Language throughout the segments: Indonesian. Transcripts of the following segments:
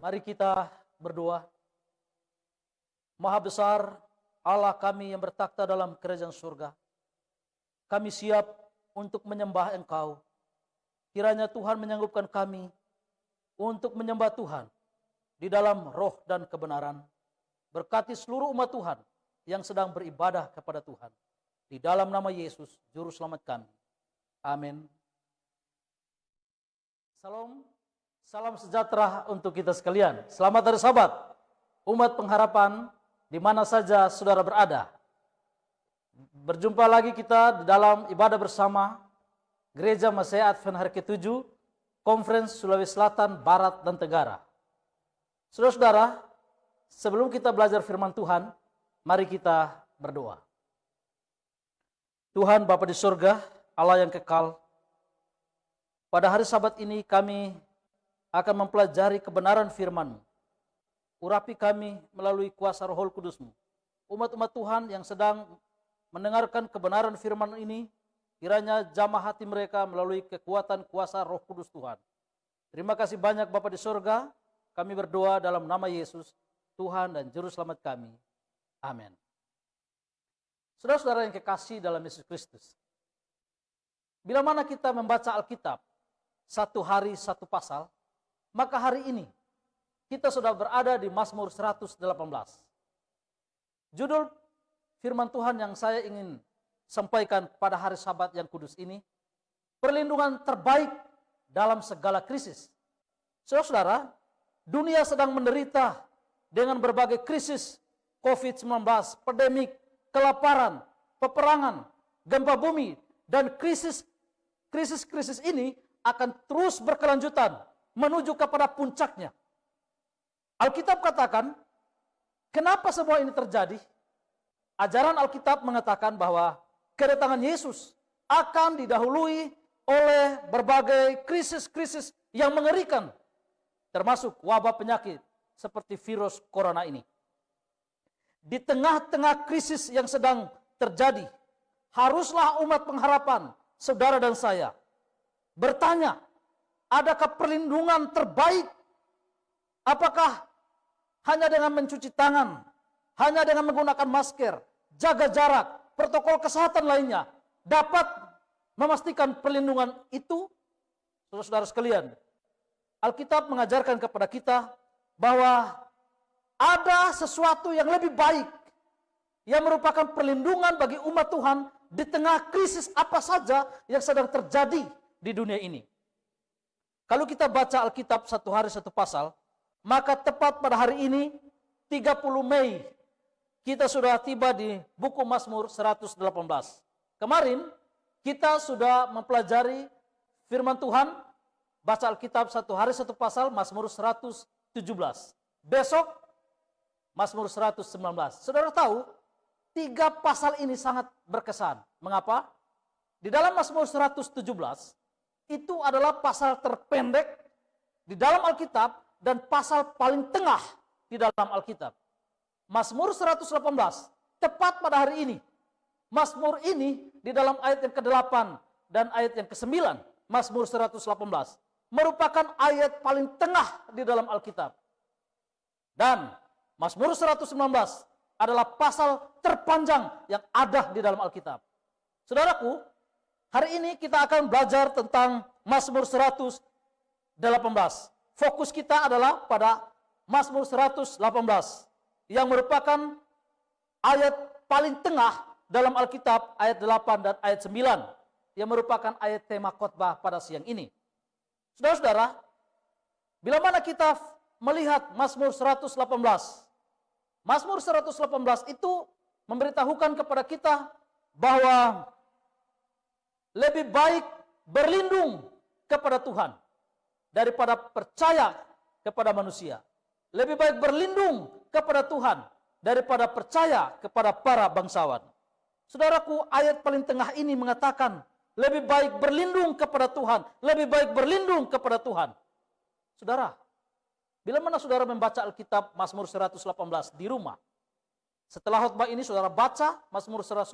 Mari kita berdoa. Maha besar Allah kami yang bertakhta dalam kerajaan surga. Kami siap untuk menyembah Engkau. Kiranya Tuhan menyanggupkan kami untuk menyembah Tuhan di dalam roh dan kebenaran. Berkati seluruh umat Tuhan yang sedang beribadah kepada Tuhan. Di dalam nama Yesus, Juru Selamat kami. Amin. Salam. Salam sejahtera untuk kita sekalian. Selamat hari Sabat, umat pengharapan di mana saja saudara berada. Berjumpa lagi kita di dalam ibadah bersama Gereja Masih Advent hari ke-7, Conference Sulawesi Selatan, Barat, dan Tenggara. Saudara-saudara, sebelum kita belajar firman Tuhan, mari kita berdoa. Tuhan Bapa di surga, Allah yang kekal, pada hari Sabat ini kami akan mempelajari kebenaran firman-Mu. Urapi kami melalui kuasa Roh Kudus-Mu. Umat-umat Tuhan yang sedang mendengarkan kebenaran firman ini, kiranya jamah hati mereka melalui kekuatan kuasa Roh Kudus Tuhan. Terima kasih banyak Bapa di surga. Kami berdoa dalam nama Yesus, Tuhan dan Juru Selamat kami. Amin. Saudara-saudara yang kekasih dalam Yesus Kristus, bila mana kita membaca Alkitab, satu hari satu pasal, maka hari ini kita sudah berada di Mazmur 118. Judul firman Tuhan yang saya ingin sampaikan pada hari Sabat yang kudus ini, perlindungan terbaik dalam segala krisis. Saudara-saudara, dunia sedang menderita dengan berbagai krisis, COVID-19, pandemik, kelaparan, peperangan, gempa bumi, dan krisis ini akan terus berkelanjutan menuju kepada puncaknya. Alkitab katakan, kenapa semua ini terjadi? Ajaran Alkitab mengatakan bahwa kedatangan Yesus akan didahului oleh berbagai krisis-krisis yang mengerikan, termasuk wabah penyakit seperti virus corona ini. Di tengah-tengah krisis yang sedang terjadi, haruslah umat pengharapan, saudara dan saya, bertanya, adakah perlindungan terbaik? Apakah hanya dengan mencuci tangan, hanya dengan menggunakan masker, jaga jarak, protokol kesehatan lainnya dapat memastikan perlindungan itu? Saudara-saudara sekalian, Alkitab mengajarkan kepada kita bahwa ada sesuatu yang lebih baik yang merupakan perlindungan bagi umat Tuhan di tengah krisis apa saja yang sedang terjadi di dunia ini. Kalau kita baca Alkitab satu hari satu pasal, maka tepat pada hari ini, 30 Mei, kita sudah tiba di buku Mazmur 118. Kemarin, kita sudah mempelajari firman Tuhan, baca Alkitab satu hari satu pasal, Mazmur 117. Besok, Mazmur 119. Saudara tahu, 3 pasal ini sangat berkesan. Mengapa? Di dalam Mazmur 117, itu adalah pasal terpendek di dalam Alkitab dan pasal paling tengah di dalam Alkitab. Mazmur 118, tepat pada hari ini. Mazmur ini di dalam ayat yang ke-8 dan ayat yang ke-9, Mazmur 118, merupakan ayat paling tengah di dalam Alkitab. Dan Mazmur 119 adalah pasal terpanjang yang ada di dalam Alkitab. Saudaraku, hari ini kita akan belajar tentang Mazmur 118. Fokus kita adalah pada Mazmur 118 yang merupakan ayat paling tengah dalam Alkitab, ayat 8 dan ayat 9. yang merupakan ayat tema khotbah pada siang ini. Saudara-saudara, bila mana kita melihat Mazmur 118, Mazmur 118 itu memberitahukan kepada kita bahwa lebih baik berlindung kepada Tuhan daripada percaya kepada manusia. Lebih baik berlindung kepada Tuhan daripada percaya kepada para bangsawan. Saudaraku, ayat paling tengah ini mengatakan lebih baik berlindung kepada Tuhan, lebih baik berlindung kepada Tuhan. Saudara, bila mana saudara membaca Alkitab Mazmur 118 di rumah, setelah khotbah ini saudara baca Mazmur 118,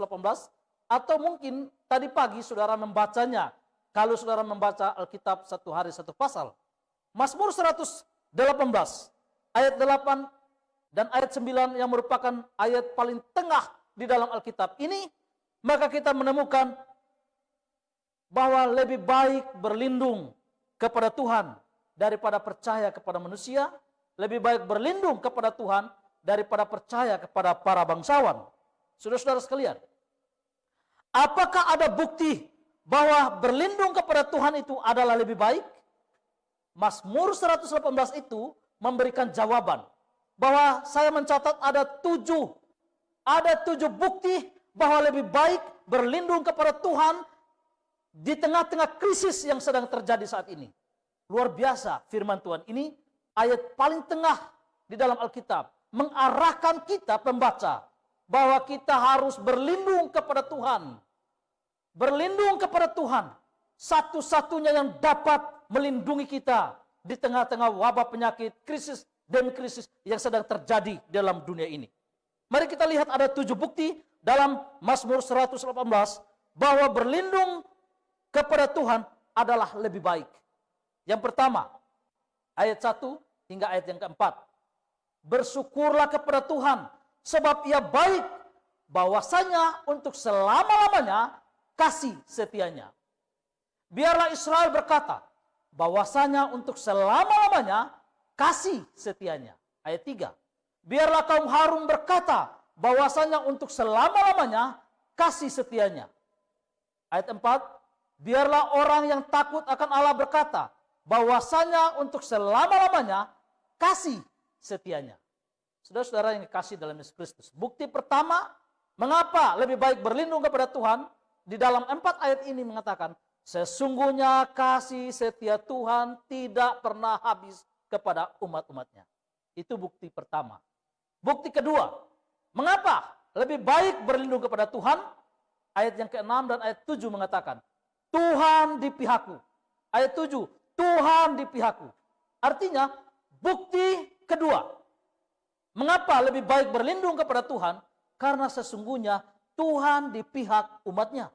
atau mungkin tadi pagi saudara membacanya, kalau saudara membaca Alkitab satu hari satu pasal. Mazmur 118, ayat 8 dan ayat 9 yang merupakan ayat paling tengah di dalam Alkitab ini, maka kita menemukan bahwa lebih baik berlindung kepada Tuhan daripada percaya kepada manusia, lebih baik berlindung kepada Tuhan daripada percaya kepada para bangsawan. Saudara-saudara sekalian, apakah ada bukti bahwa berlindung kepada Tuhan itu adalah lebih baik? Mazmur 118 itu memberikan jawaban bahwa saya mencatat ada tujuh bukti bahwa lebih baik berlindung kepada Tuhan di tengah-tengah krisis yang sedang terjadi saat ini. Luar biasa firman Tuhan ini, ayat paling tengah di dalam Alkitab, mengarahkan kita pembaca bahwa kita harus berlindung kepada Tuhan. Berlindung kepada Tuhan, satu-satunya yang dapat melindungi kita di tengah-tengah wabah penyakit, krisis demi krisis yang sedang terjadi dalam dunia ini. Mari kita lihat ada 7 bukti dalam Mazmur 118 bahwa berlindung kepada Tuhan adalah lebih baik. Yang pertama, ayat 1 hingga ayat yang keempat. Bersyukurlah kepada Tuhan, sebab Ia baik, bahwasanya untuk selama-lamanya kasih setianya. Biarlah Israel berkata, bahwasanya untuk selama-lamanya kasih setianya. Ayat 3. Biarlah kaum Harun berkata, bahwasanya untuk selama-lamanya kasih setianya. Ayat 4. Biarlah orang yang takut akan Allah berkata, bahwasanya untuk selama-lamanya kasih setianya. Saudara-saudara yang dikasihi dalam Yesus Kristus, bukti pertama mengapa lebih baik berlindung kepada Tuhan, di dalam 4 ayat ini mengatakan, sesungguhnya kasih setia Tuhan tidak pernah habis kepada umat-umatnya. Itu bukti pertama. Bukti kedua, mengapa lebih baik berlindung kepada Tuhan? Ayat yang ke-6 dan ayat 7 mengatakan, Tuhan di pihakku. Ayat 7, Tuhan di pihakku. Artinya, bukti kedua, mengapa lebih baik berlindung kepada Tuhan? Karena sesungguhnya Tuhan di pihak umatnya.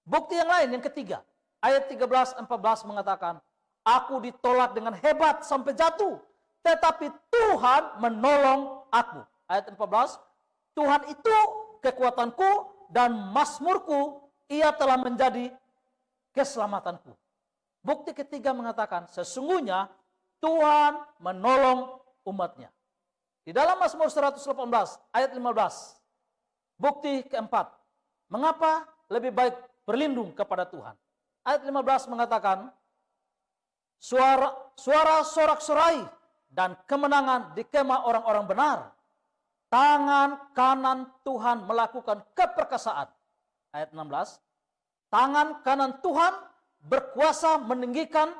Bukti yang lain, yang ketiga, ayat 13-14 mengatakan, aku ditolak dengan hebat sampai jatuh, tetapi Tuhan menolong aku. Ayat 14, Tuhan itu kekuatanku dan mazmurku, Ia telah menjadi keselamatanku. Bukti ketiga mengatakan, sesungguhnya Tuhan menolong umatnya. Di dalam Mazmur 118 ayat 15, bukti keempat, mengapa lebih baik berlindung kepada Tuhan? Ayat 15 mengatakan, suara sorak-sorai dan kemenangan di kemah orang-orang benar. Tangan kanan Tuhan melakukan keperkasaan. Ayat 16, tangan kanan Tuhan berkuasa meninggikan,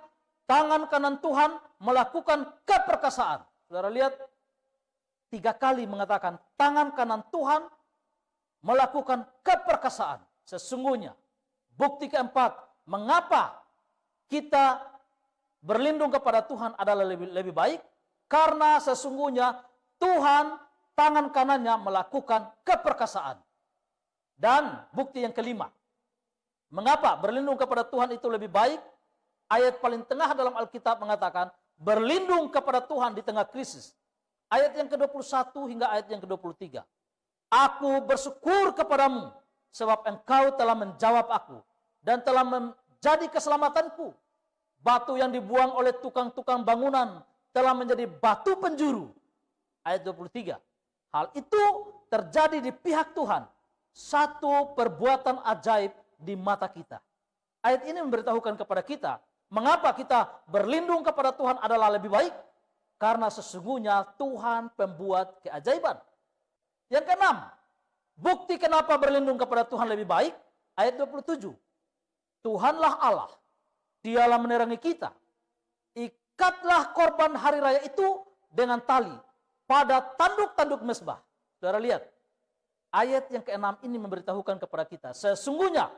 tangan kanan Tuhan melakukan keperkasaan. Saudara lihat, 3 kali mengatakan tangan kanan Tuhan melakukan keperkasaan. Sesungguhnya, bukti keempat, mengapa kita berlindung kepada Tuhan adalah lebih baik? Karena sesungguhnya Tuhan tangan kanannya melakukan keperkasaan. Dan bukti yang kelima, mengapa berlindung kepada Tuhan itu lebih baik? Ayat paling tengah dalam Alkitab mengatakan, berlindung kepada Tuhan di tengah krisis. Ayat yang ke-21 hingga ayat yang ke-23. Aku bersyukur kepadamu, sebab engkau telah menjawab aku, dan telah menjadi keselamatanku. Batu yang dibuang oleh tukang-tukang bangunan telah menjadi batu penjuru. Ayat 23. Hal itu terjadi di pihak Tuhan. Satu perbuatan ajaib di mata kita. Ayat ini memberitahukan kepada kita, mengapa kita berlindung kepada Tuhan adalah lebih baik? Karena sesungguhnya Tuhan pembuat keajaiban. Yang keenam, bukti kenapa berlindung kepada Tuhan lebih baik, ayat 27. Tuhanlah Allah, Dialah menerangi kita. Ikatlah korban hari raya itu dengan tali pada tanduk-tanduk mezbah. Saudara lihat, ayat yang keenam ini memberitahukan kepada kita, sesungguhnya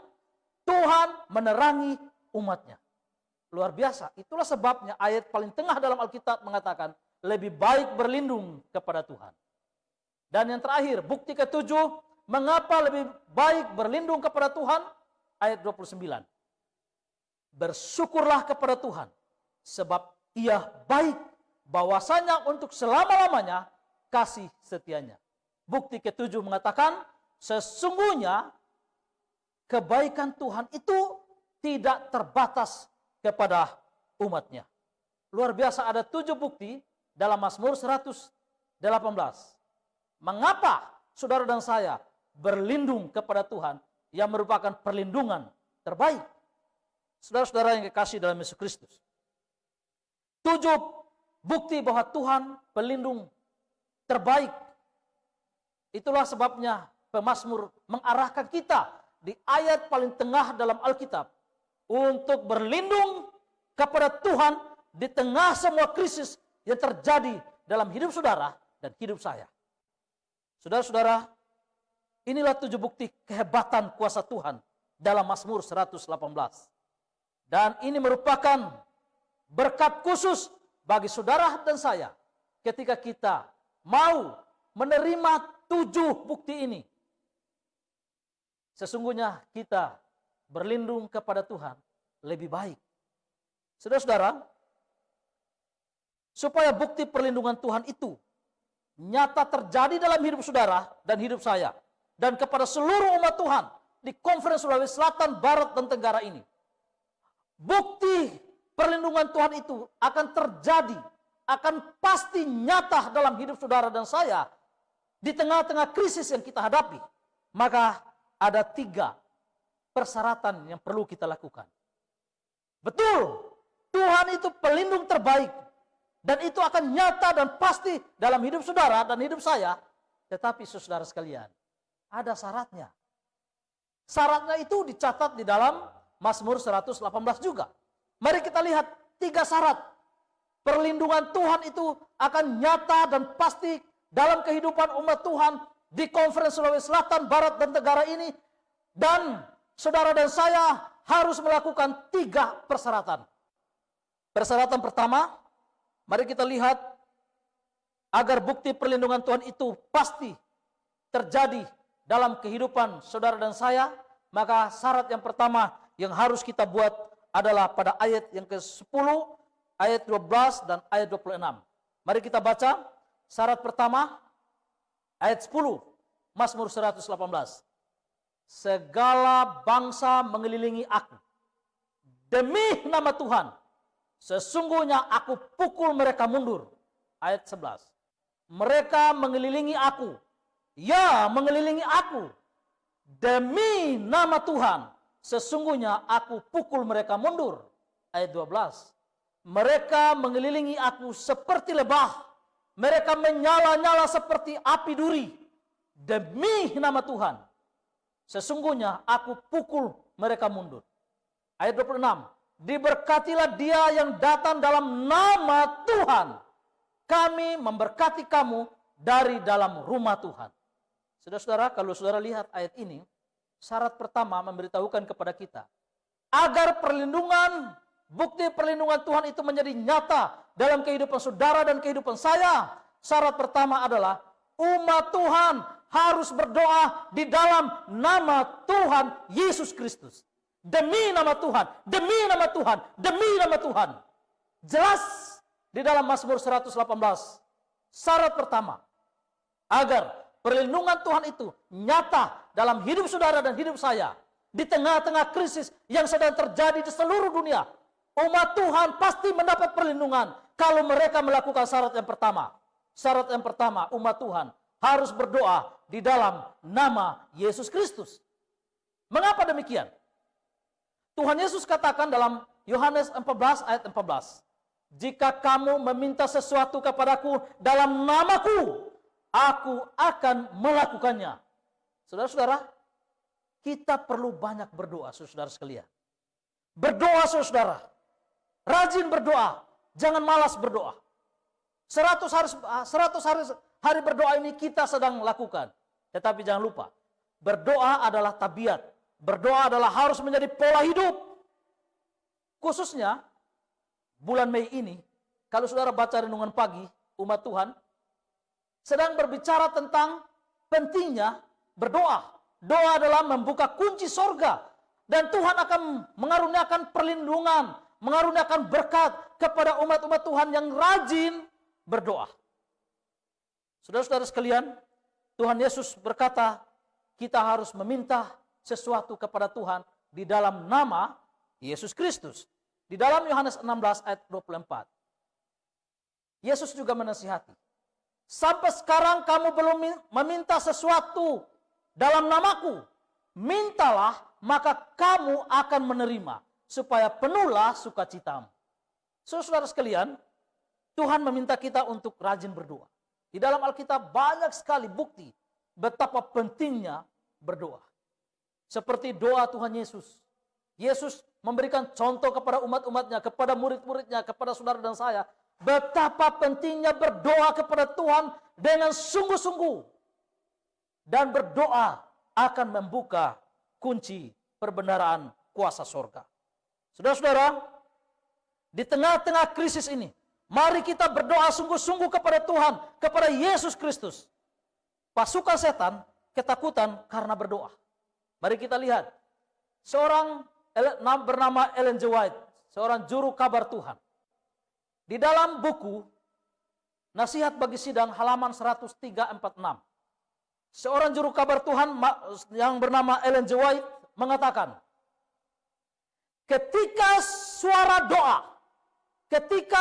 Tuhan menerangi umatnya. Luar biasa, itulah sebabnya ayat paling tengah dalam Alkitab mengatakan, lebih baik berlindung kepada Tuhan. Dan yang terakhir, bukti ketujuh, mengapa lebih baik berlindung kepada Tuhan? Ayat 29. Bersyukurlah kepada Tuhan, sebab Ia baik, bahwasanya untuk selama-lamanya kasih setianya. Bukti ketujuh mengatakan, sesungguhnya kebaikan Tuhan itu tidak terbatas kepada umatnya. Luar biasa, ada 7 bukti dalam Mazmur 118. Mengapa saudara dan saya berlindung kepada Tuhan yang merupakan perlindungan terbaik? Saudara-saudara yang kekasih dalam Yesus Kristus. 7 bukti bahwa Tuhan pelindung terbaik. Itulah sebabnya pemazmur mengarahkan kita di ayat paling tengah dalam Alkitab untuk berlindung kepada Tuhan di tengah semua krisis yang terjadi dalam hidup saudara dan hidup saya. Saudara-saudara, inilah 7 bukti kehebatan kuasa Tuhan dalam Mazmur 118. Dan ini merupakan berkat khusus bagi saudara dan saya ketika kita mau menerima 7 bukti ini. Sesungguhnya kita berlindung kepada Tuhan lebih baik. Saudara-saudara, supaya bukti perlindungan Tuhan itu nyata terjadi dalam hidup saudara dan hidup saya, dan kepada seluruh umat Tuhan di Konferensi Sulawesi Selatan, Barat, dan Tenggara ini. Bukti perlindungan Tuhan itu akan terjadi, akan pasti nyata dalam hidup saudara dan saya di tengah-tengah krisis yang kita hadapi. Maka ada 3 persyaratan yang perlu kita lakukan. Betul, Tuhan itu pelindung terbaik, dan itu akan nyata dan pasti dalam hidup saudara dan hidup saya. Tetapi saudara sekalian, ada syaratnya. Syaratnya itu dicatat di dalam Mazmur 118 juga. Mari kita lihat 3 syarat. Perlindungan Tuhan itu akan nyata dan pasti dalam kehidupan umat Tuhan di Konferensi Sulawesi Selatan, Barat, dan Tenggara ini. Dan saudara dan saya harus melakukan 3 persyaratan. Persyaratan pertama, mari kita lihat, agar bukti perlindungan Tuhan itu pasti terjadi dalam kehidupan saudara dan saya, maka syarat yang pertama yang harus kita buat adalah pada ayat yang ke-10, ayat 12 dan ayat 26. Mari kita baca syarat pertama, ayat 10, Mazmur 118. Segala bangsa mengelilingi aku, demi nama Tuhan, sesungguhnya aku pukul mereka mundur. Ayat 11. Mereka mengelilingi aku, ya mengelilingi aku, demi nama Tuhan, sesungguhnya aku pukul mereka mundur. Ayat 12. Mereka mengelilingi aku seperti lebah, mereka menyala-nyala seperti api duri, demi nama Tuhan, sesungguhnya aku pukul mereka mundur. Ayat 26. Diberkatilah dia yang datang dalam nama Tuhan, kami memberkati kamu dari dalam rumah Tuhan. Saudara-saudara, kalau saudara lihat ayat ini, syarat pertama memberitahukan kepada kita, agar perlindungan, bukti perlindungan Tuhan itu menjadi nyata dalam kehidupan saudara dan kehidupan saya. Syarat pertama adalah umat Tuhan harus berdoa di dalam nama Tuhan Yesus Kristus. Demi nama Tuhan, demi nama Tuhan, demi nama Tuhan. Jelas di dalam Mazmur 118. Syarat pertama, agar perlindungan Tuhan itu nyata dalam hidup saudara dan hidup saya di tengah-tengah krisis yang sedang terjadi di seluruh dunia. Umat Tuhan pasti mendapat perlindungan kalau mereka melakukan syarat yang pertama. Syarat yang pertama, umat Tuhan harus berdoa di dalam nama Yesus Kristus. Mengapa demikian? Tuhan Yesus katakan dalam Yohanes 14 ayat 14, jika kamu meminta sesuatu kepadaku dalam namaku, aku akan melakukannya. Saudara-saudara, kita perlu banyak berdoa, saudara sekalian. Berdoa, saudara. Rajin berdoa. Jangan malas berdoa. 100 hari berdoa ini kita sedang lakukan. Tetapi jangan lupa, berdoa adalah tabiat. Berdoa adalah harus menjadi pola hidup. Khususnya bulan Mei ini, kalau saudara baca renungan pagi umat Tuhan, sedang berbicara tentang pentingnya berdoa. Doa adalah membuka kunci sorga. Dan Tuhan akan mengaruniakan perlindungan, mengaruniakan berkat kepada umat-umat Tuhan yang rajin berdoa. Saudara-saudara sekalian, Tuhan Yesus berkata, kita harus meminta sesuatu kepada Tuhan di dalam nama Yesus Kristus. Di dalam Yohanes 16 ayat 24. Yesus juga menasihati, sampai sekarang kamu belum meminta sesuatu dalam namaku. Mintalah, maka kamu akan menerima, supaya penuhlah sukacitamu. Saudara sekalian, Tuhan meminta kita untuk rajin berdoa. Di dalam Alkitab banyak sekali bukti betapa pentingnya berdoa. Seperti doa Tuhan Yesus. Yesus memberikan contoh kepada umat-umatnya, kepada murid-muridnya, kepada saudara dan saya. Betapa pentingnya berdoa kepada Tuhan dengan sungguh-sungguh. Dan berdoa akan membuka kunci perbendaharaan kuasa sorga. Saudara-saudara, di tengah-tengah krisis ini, mari kita berdoa sungguh-sungguh kepada Tuhan, kepada Yesus Kristus. Pasukan setan ketakutan karena berdoa. Mari kita lihat, seorang bernama Ellen G. White, seorang juru kabar Tuhan. Di dalam buku Nasihat bagi Sidang halaman 1346, seorang juru kabar Tuhan yang bernama Ellen G. White mengatakan, ketika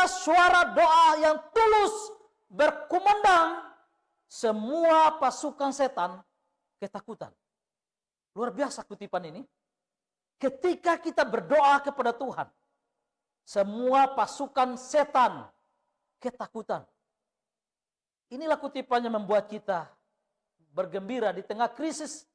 suara doa yang tulus berkumandang, semua pasukan setan ketakutan. Luar biasa kutipan ini. Ketika kita berdoa kepada Tuhan, semua pasukan setan ketakutan. Inilah kutipannya membuat kita bergembira di tengah krisis.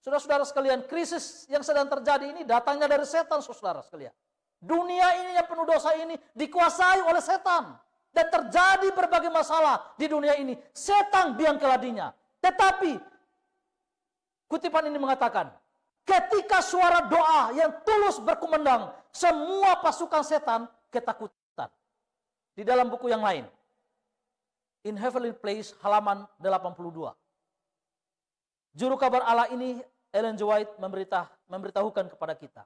Saudara-saudara sekalian, krisis yang sedang terjadi ini datangnya dari setan, saudara sekalian. Dunia ini yang penuh dosa ini dikuasai oleh setan. Dan terjadi berbagai masalah di dunia ini. Setan biang keladinya. Tetapi, kutipan ini mengatakan, ketika suara doa yang tulus berkumandang, semua pasukan setan ketakutan. Di dalam buku yang lain, In Heavenly Place halaman 82. Juru kabar Allah ini, Ellen G. White, memberitahukan kepada kita.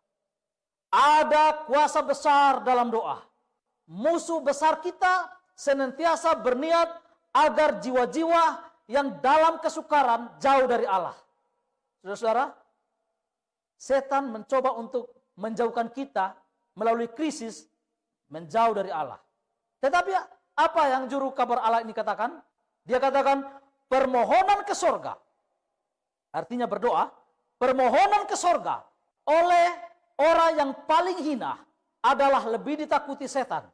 Ada kuasa besar dalam doa. Musuh besar kita senantiasa berniat agar jiwa-jiwa yang dalam kesukaran jauh dari Allah. Saudara-saudara, setan mencoba untuk menjauhkan kita melalui krisis, menjauh dari Allah. Tetapi apa yang juru kabar Allah ini katakan? Dia katakan, permohonan ke sorga. Artinya berdoa, permohonan ke sorga oleh orang yang paling hina adalah lebih ditakuti setan.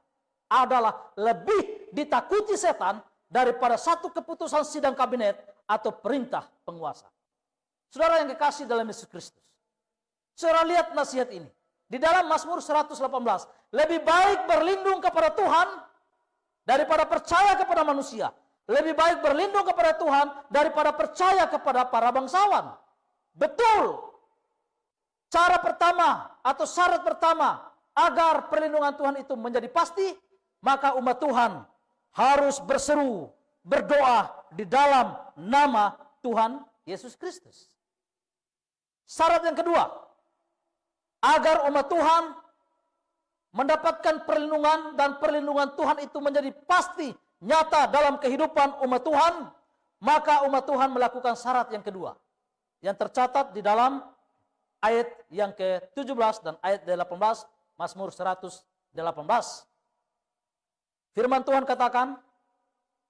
Adalah lebih ditakuti setan daripada satu keputusan sidang kabinet atau perintah penguasa. Saudara yang kekasih dalam Yesus Kristus. Saudara lihat nasihat ini. Di dalam Mazmur 118. Lebih baik berlindung kepada Tuhan daripada percaya kepada manusia. Lebih baik berlindung kepada Tuhan daripada percaya kepada para bangsawan. Betul. Cara pertama atau syarat pertama agar perlindungan Tuhan itu menjadi pasti, maka umat Tuhan harus berseru, berdoa di dalam nama Tuhan Yesus Kristus. Syarat yang kedua, agar umat Tuhan mendapatkan perlindungan dan perlindungan Tuhan itu menjadi pasti nyata dalam kehidupan umat Tuhan, maka umat Tuhan melakukan syarat yang kedua yang tercatat di dalam ayat yang ke-17 dan ayat 18 Mazmur 118. Firman Tuhan katakan,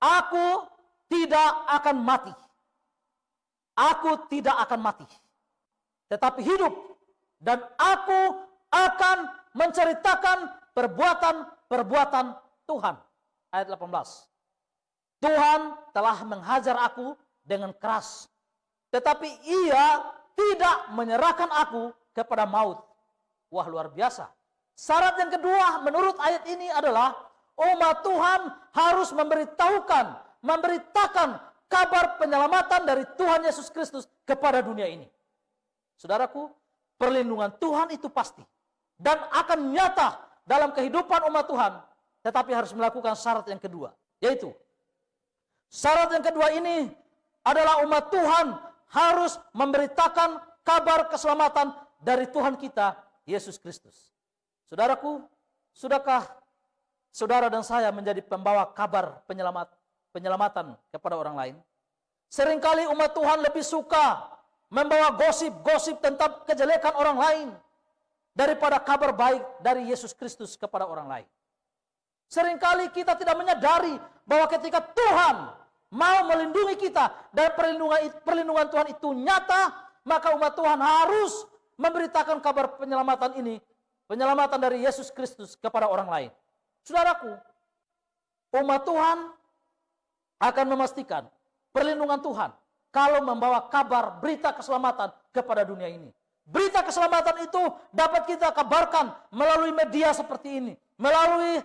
aku tidak akan mati. Aku tidak akan mati. Tetapi hidup, dan aku akan menceritakan perbuatan-perbuatan Tuhan. Ayat 18. Tuhan telah menghajar aku dengan keras, tetapi ia tidak menyerahkan aku kepada maut. Wah, luar biasa. Syarat yang kedua menurut ayat ini adalah umat Tuhan harus memberitakan kabar penyelamatan dari Tuhan Yesus Kristus kepada dunia ini. Saudaraku, perlindungan Tuhan itu pasti dan akan nyata dalam kehidupan umat Tuhan, tetapi harus melakukan syarat yang kedua, yaitu syarat yang kedua ini adalah umat Tuhan harus memberitakan kabar keselamatan dari Tuhan kita, Yesus Kristus. Saudaraku, sudahkah saudara dan saya menjadi pembawa kabar penyelamatan kepada orang lain? Seringkali umat Tuhan lebih suka membawa gosip-gosip tentang kejelekan orang lain daripada kabar baik dari Yesus Kristus kepada orang lain. Seringkali kita tidak menyadari bahwa ketika Tuhan mau melindungi kita dan perlindungan Tuhan itu nyata, maka umat Tuhan harus memberitakan kabar penyelamatan ini, penyelamatan dari Yesus Kristus kepada orang lain. Saudaraku, umat Tuhan akan memastikan perlindungan Tuhan kalau membawa kabar berita keselamatan kepada dunia ini. Berita keselamatan itu dapat kita kabarkan melalui media seperti ini, melalui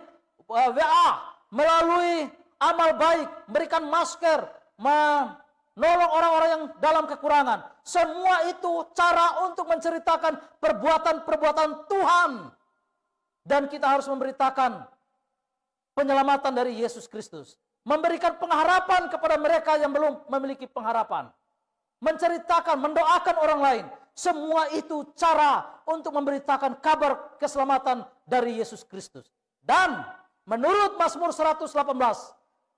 WA, melalui amal baik, memberikan masker, menolong orang-orang yang dalam kekurangan. Semua itu cara untuk menceritakan perbuatan-perbuatan Tuhan. Dan kita harus memberitakan penyelamatan dari Yesus Kristus. Memberikan pengharapan kepada mereka yang belum memiliki pengharapan. Menceritakan, mendoakan orang lain. Semua itu cara untuk memberitakan kabar keselamatan dari Yesus Kristus. Dan menurut Mazmur 118,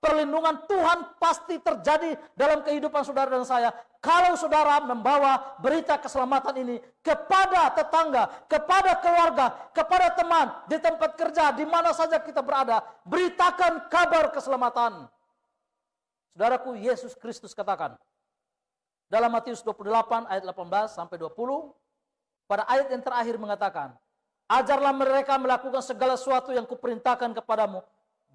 perlindungan Tuhan pasti terjadi dalam kehidupan saudara dan saya kalau saudara membawa berita keselamatan ini kepada tetangga, kepada keluarga, kepada teman, di tempat kerja, di mana saja kita berada. Beritakan kabar keselamatan. Saudaraku, Yesus Kristus katakan dalam Matius 28 ayat 18 sampai 20, pada ayat yang terakhir mengatakan, ajarlah mereka melakukan segala sesuatu yang kuperintahkan kepadamu,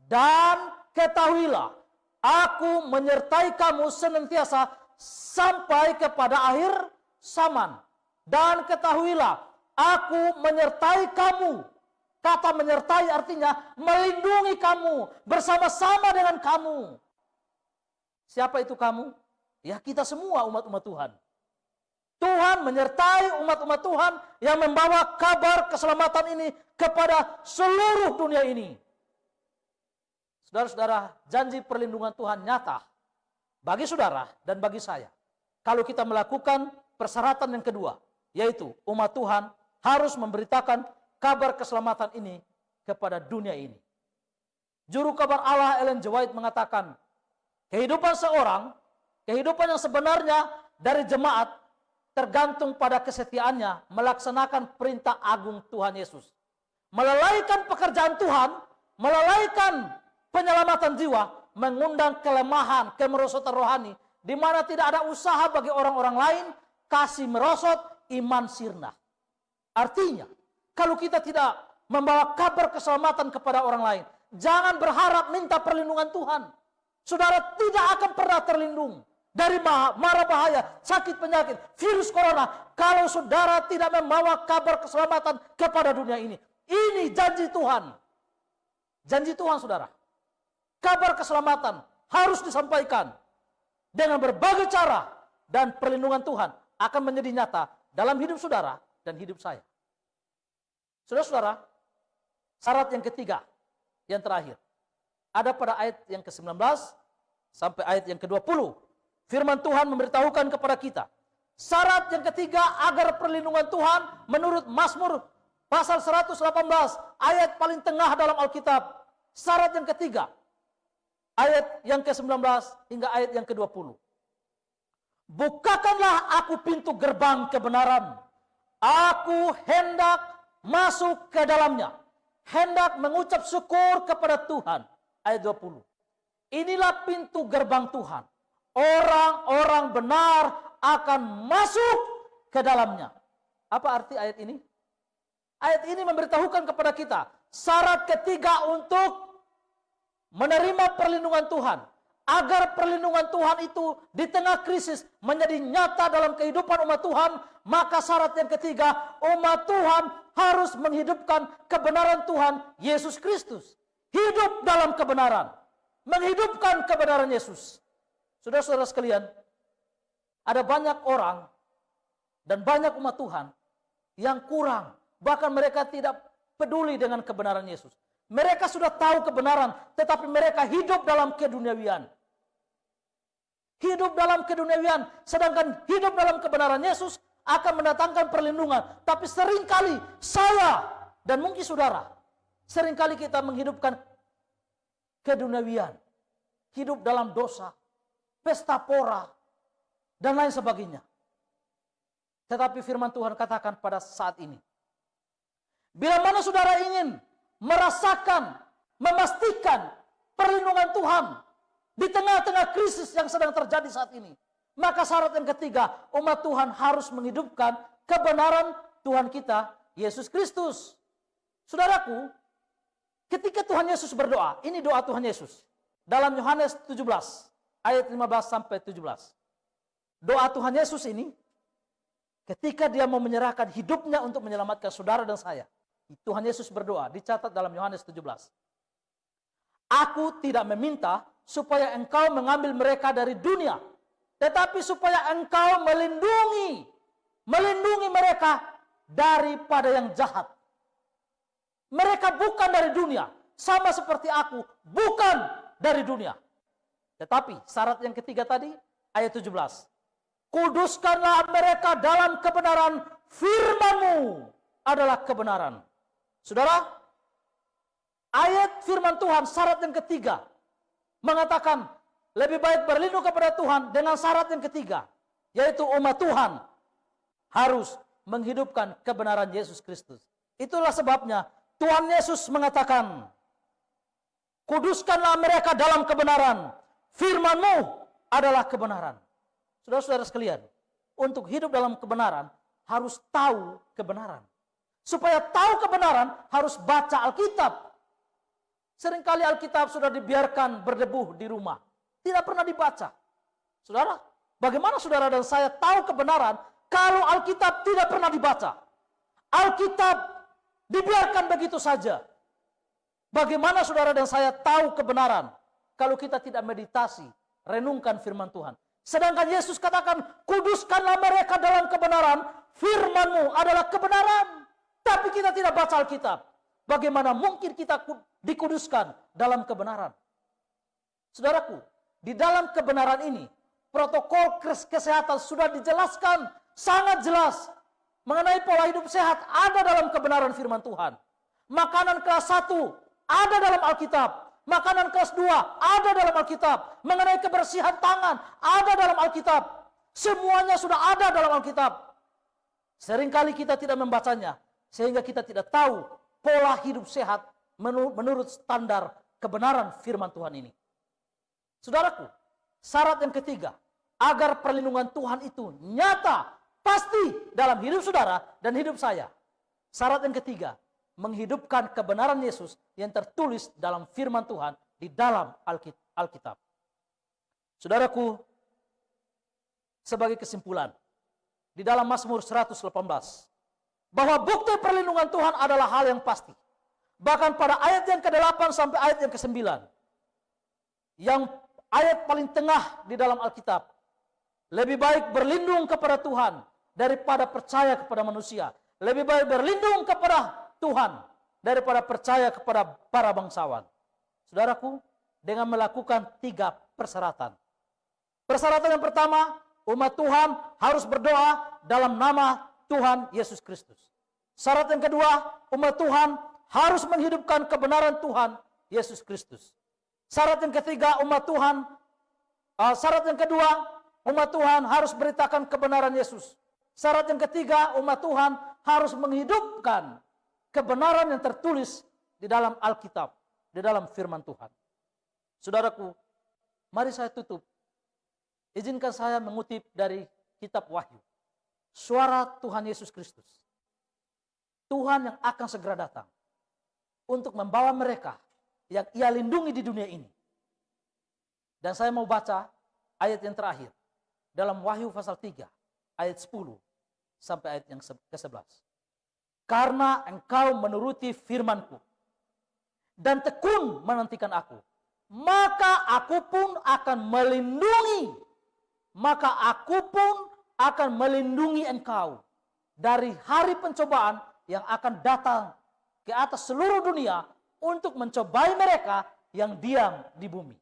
dan ketahuilah, aku menyertai kamu senantiasa sampai kepada akhir zaman. Dan ketahuilah, aku menyertai kamu. Kata menyertai artinya melindungi kamu, bersama-sama dengan kamu. Siapa itu kamu? Ya, kita semua umat-umat Tuhan. Tuhan menyertai umat-umat Tuhan yang membawa kabar keselamatan ini kepada seluruh dunia ini. Saudara-saudara, janji perlindungan Tuhan nyata bagi saudara dan bagi saya. Kalau kita melakukan persyaratan yang kedua, yaitu umat Tuhan harus memberitakan kabar keselamatan ini kepada dunia ini. Juru kabar Allah Ellen G. White mengatakan, kehidupan seorang, kehidupan yang sebenarnya dari jemaat tergantung pada kesetiaannya melaksanakan perintah agung Tuhan Yesus. Melalaikan pekerjaan Tuhan, melalaikan penyelamatan jiwa, mengundang kelemahan, kemerosotan rohani, di mana tidak ada usaha bagi orang-orang lain, kasih merosot, iman sirna. Artinya, kalau kita tidak membawa kabar keselamatan kepada orang lain, jangan berharap minta perlindungan Tuhan. Saudara tidak akan pernah terlindung dari mara bahaya, sakit penyakit, virus corona, kalau saudara tidak membawa kabar keselamatan kepada dunia ini. Ini janji Tuhan. Janji Tuhan, saudara. Kabar keselamatan harus disampaikan dengan berbagai cara, dan perlindungan Tuhan akan menjadi nyata dalam hidup saudara dan hidup saya. Saudara-saudara, syarat yang ketiga, yang terakhir, ada pada ayat yang ke-19 sampai ayat yang ke-20. Firman Tuhan memberitahukan kepada kita, syarat yang ketiga agar perlindungan Tuhan menurut Mazmur pasal 118, ayat paling tengah dalam Alkitab. Syarat yang ketiga, ayat yang ke-19 hingga ayat yang ke-20. Bukakanlah aku pintu gerbang kebenaran. Aku hendak masuk ke dalamnya. Hendak mengucap syukur kepada Tuhan. Ayat 20. Inilah pintu gerbang Tuhan. Orang-orang benar akan masuk ke dalamnya. Apa arti ayat ini? Ayat ini memberitahukan kepada kita syarat ketiga untuk menerima perlindungan Tuhan. Agar perlindungan Tuhan itu di tengah krisis menjadi nyata dalam kehidupan umat Tuhan, maka syarat yang ketiga, umat Tuhan harus menghidupkan kebenaran Tuhan Yesus Kristus. Hidup dalam kebenaran, menghidupkan kebenaran Yesus. Saudara-saudara sekalian, ada banyak orang dan banyak umat Tuhan yang kurang, bahkan mereka tidak peduli dengan kebenaran Yesus. Mereka sudah tahu kebenaran, tetapi mereka hidup dalam keduniawian. Hidup dalam keduniawian, sedangkan hidup dalam kebenaran Yesus akan mendatangkan perlindungan. Tapi seringkali saya dan mungkin saudara, seringkali kita menghidupkan keduniawian. Hidup dalam dosa, pesta pora, dan lain sebagainya. Tetapi firman Tuhan katakan pada saat ini, bila mana saudara ingin merasakan, memastikan perlindungan Tuhan di tengah-tengah krisis yang sedang terjadi saat ini, maka syarat yang ketiga, umat Tuhan harus menghidupkan kebenaran Tuhan kita, Yesus Kristus. Saudaraku, ketika Tuhan Yesus berdoa, ini doa Tuhan Yesus. Dalam Yohanes 17, ayat 15 sampai 17. Doa Tuhan Yesus ini, ketika dia mau menyerahkan hidupnya untuk menyelamatkan saudara dan saya. Tuhan Yesus berdoa, dicatat dalam Yohanes 17. Aku tidak meminta supaya engkau mengambil mereka dari dunia, tetapi supaya engkau melindungi mereka daripada yang jahat. Mereka bukan dari dunia, sama seperti aku bukan dari dunia. Tetapi syarat yang ketiga tadi, ayat 17. Kuduskanlah mereka dalam kebenaran, firman-Mu adalah kebenaran. Saudara, ayat firman Tuhan syarat yang ketiga mengatakan lebih baik berlindung kepada Tuhan dengan syarat yang ketiga, yaitu umat Tuhan harus menghidupkan kebenaran Yesus Kristus. Itulah sebabnya Tuhan Yesus mengatakan, kuduskanlah mereka dalam kebenaran, firman-Mu adalah kebenaran. Saudara-saudara sekalian, untuk hidup dalam kebenaran harus tahu kebenaran. Supaya tahu kebenaran harus baca Alkitab. Seringkali Alkitab sudah dibiarkan berdebu di rumah, tidak pernah dibaca. Saudara, bagaimana saudara dan saya tahu kebenaran kalau Alkitab tidak pernah dibaca? Alkitab dibiarkan begitu saja. Bagaimana saudara dan saya tahu kebenaran kalau kita tidak meditasi, renungkan firman Tuhan? Sedangkan Yesus katakan, kuduskanlah mereka dalam kebenaran, firman-Mu adalah kebenaran. Tapi kita tidak baca Alkitab. Bagaimana mungkin kita dikuduskan dalam kebenaran? Saudaraku, di dalam kebenaran ini, protokol kesehatan sudah dijelaskan sangat jelas. Mengenai pola hidup sehat ada dalam kebenaran firman Tuhan. Makanan kelas 1 ada dalam Alkitab. Makanan kelas 2 ada dalam Alkitab. Mengenai kebersihan tangan ada dalam Alkitab. Semuanya sudah ada dalam Alkitab. Seringkali kita tidak membacanya, sehingga kita tidak tahu pola hidup sehat menurut standar kebenaran firman Tuhan ini. Saudaraku, syarat yang ketiga, agar perlindungan Tuhan itu nyata, pasti dalam hidup saudara dan hidup saya. Syarat yang ketiga, menghidupkan kebenaran Yesus yang tertulis dalam firman Tuhan di dalam Alkitab. Saudaraku, sebagai kesimpulan, di dalam Mazmur 118, bahwa bukti perlindungan Tuhan adalah hal yang pasti. Bahkan pada ayat yang ke-8 sampai ayat yang ke-9, yang ayat paling tengah di dalam Alkitab, lebih baik berlindung kepada Tuhan daripada percaya kepada manusia. Lebih baik berlindung kepada Tuhan daripada percaya kepada para bangsawan. Saudaraku, dengan melakukan 3 persyaratan. Persyaratan yang pertama, umat Tuhan harus berdoa dalam nama Tuhan Yesus Kristus. Syarat yang kedua, umat Tuhan harus menghidupkan kebenaran Tuhan Yesus Kristus. Syarat yang ketiga, syarat yang kedua, umat Tuhan harus beritakan kebenaran Yesus. Syarat yang ketiga, umat Tuhan harus menghidupkan kebenaran yang tertulis di dalam Alkitab, di dalam firman Tuhan. Saudaraku, mari saya tutup. Izinkan saya mengutip dari kitab Wahyu. Suara Tuhan Yesus Kristus. Tuhan yang akan segera datang untuk membawa mereka yang ia lindungi di dunia ini. Dan saya mau baca ayat yang terakhir dalam Wahyu pasal 3 ayat 10 sampai ayat yang ke-11. Karena engkau menuruti firman-Ku dan tekun menantikan Aku, maka Aku pun akan melindungi. Maka Aku pun akan melindungi engkau dari hari pencobaan yang akan datang ke atas seluruh dunia untuk mencobai mereka yang diam di bumi.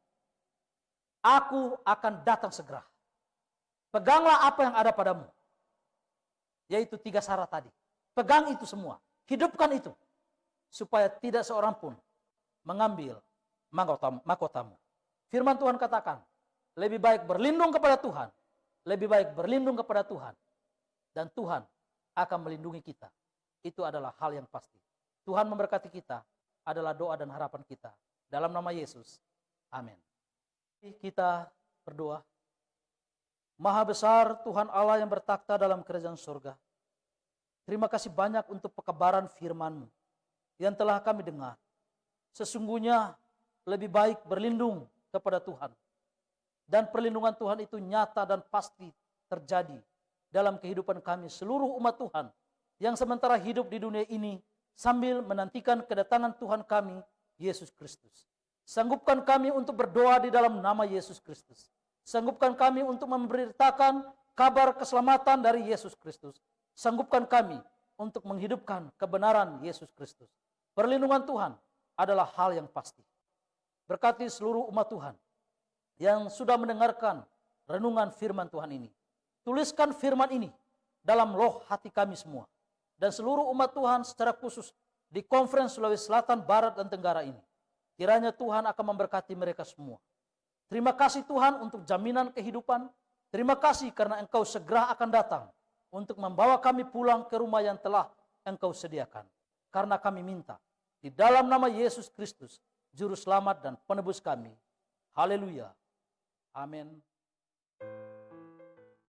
Aku akan datang segera. Peganglah apa yang ada padamu, yaitu 3 syarat tadi. Pegang itu semua, hidupkan itu, supaya tidak seorang pun mengambil mahkotamu. Firman Tuhan katakan, lebih baik berlindung kepada Tuhan, lebih baik berlindung kepada Tuhan, dan Tuhan akan melindungi kita. Itu adalah hal yang pasti. Tuhan memberkati kita, adalah doa dan harapan kita. Dalam nama Yesus, amin. Kita berdoa. Maha besar Tuhan Allah yang bertakhta dalam kerajaan surga. Terima kasih banyak untuk pekabaran firman-Mu yang telah kami dengar. Sesungguhnya lebih baik berlindung kepada Tuhan. Dan perlindungan Tuhan itu nyata dan pasti terjadi dalam kehidupan kami seluruh umat Tuhan yang sementara hidup di dunia ini sambil menantikan kedatangan Tuhan kami, Yesus Kristus. Sanggupkan kami untuk berdoa di dalam nama Yesus Kristus. Sanggupkan kami untuk memberitakan kabar keselamatan dari Yesus Kristus. Sanggupkan kami untuk menghidupkan kebenaran Yesus Kristus. Perlindungan Tuhan adalah hal yang pasti. Berkati seluruh umat Tuhan yang sudah mendengarkan renungan firman Tuhan ini. Tuliskan firman ini dalam loh hati kami semua. Dan seluruh umat Tuhan secara khusus di Konferensi Sulawesi Selatan, Barat, dan Tenggara ini. Kiranya Tuhan akan memberkati mereka semua. Terima kasih Tuhan untuk jaminan kehidupan. Terima kasih karena Engkau segera akan datang untuk membawa kami pulang ke rumah yang telah Engkau sediakan. Karena kami minta di dalam nama Yesus Kristus, Juru Selamat dan Penebus kami. Haleluya. Amin.